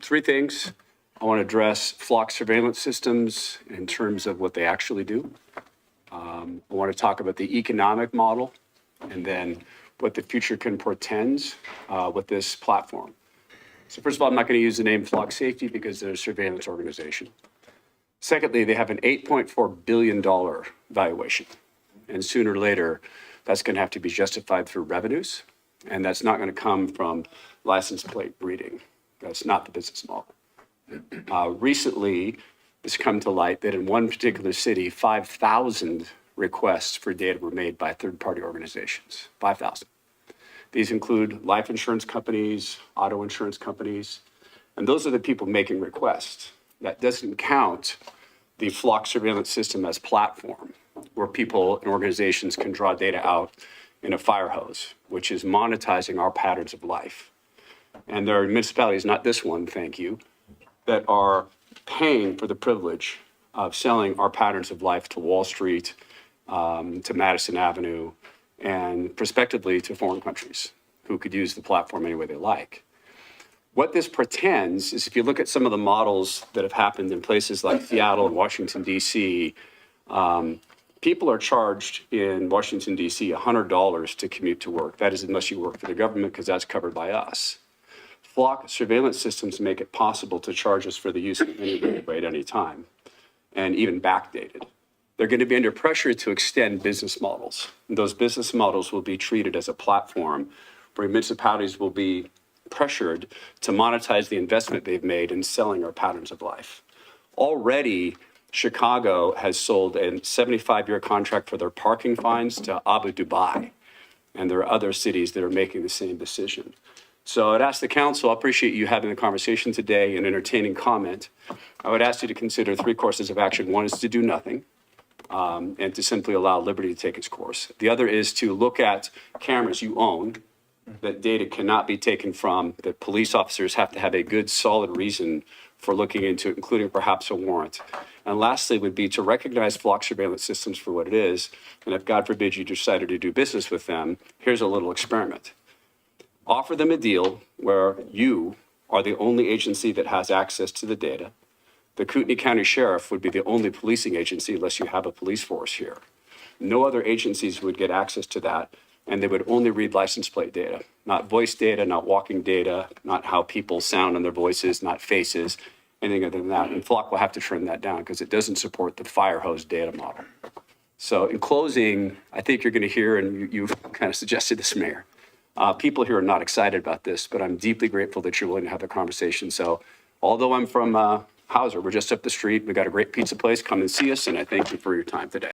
Three things. I want to address flock surveillance systems in terms of what they actually do. I want to talk about the economic model and then what the future can portend with this platform. So first of all, I'm not going to use the name Flock Safety because they're a surveillance organization. Secondly, they have an $8.4 billion valuation. And sooner or later, that's going to have to be justified through revenues. And that's not going to come from license plate breeding. That's not the business model. Recently, it's come to light that in one particular city, 5,000 requests for data were made by third-party organizations, 5,000. These include life insurance companies, auto insurance companies, and those are the people making requests. That doesn't count the flock surveillance system as platform, where people and organizations can draw data out in a fire hose, which is monetizing our patterns of life. And there are municipalities, not this one, thank you, that are paying for the privilege of selling our patterns of life to Wall Street, to Madison Avenue, and prospectively to foreign countries who could use the platform any way they like. What this pretends is if you look at some of the models that have happened in places like Seattle and Washington, D.C., people are charged in Washington, D.C. $100 to commute to work. That is unless you work for the government because that's covered by us. Flock surveillance systems make it possible to charge us for the use of any rate at any time, and even backdated. They're going to be under pressure to extend business models. And those business models will be treated as a platform where municipalities will be pressured to monetize the investment they've made in selling our patterns of life. Already, Chicago has sold a 75-year contract for their parking fines to Abu Dhabi, and there are other cities that are making the same decision. So I'd ask the council, I appreciate you having the conversation today and entertaining comment. I would ask you to consider three courses of action. One is to do nothing. And to simply allow liberty to take its course. The other is to look at cameras you own that data cannot be taken from, that police officers have to have a good, solid reason for looking into, including perhaps a warrant. And lastly would be to recognize flock surveillance systems for what it is. And if, God forbid, you decided to do business with them, here's a little experiment. Offer them a deal where you are the only agency that has access to the data. The Kootenai County Sheriff would be the only policing agency unless you have a police force here. No other agencies would get access to that, and they would only read license plate data, not voice data, not walking data, not how people sound on their voices, not faces, anything other than that. And Flock will have to trim that down because it doesn't support the fire hose data model. So in closing, I think you're going to hear, and you've kind of suggested this, Mayor, people here are not excited about this, but I'm deeply grateful that you're willing to have the conversation. So although I'm from Hauser, we're just up the street. We got a great pizza place. Come and see us, and I thank you for your time today.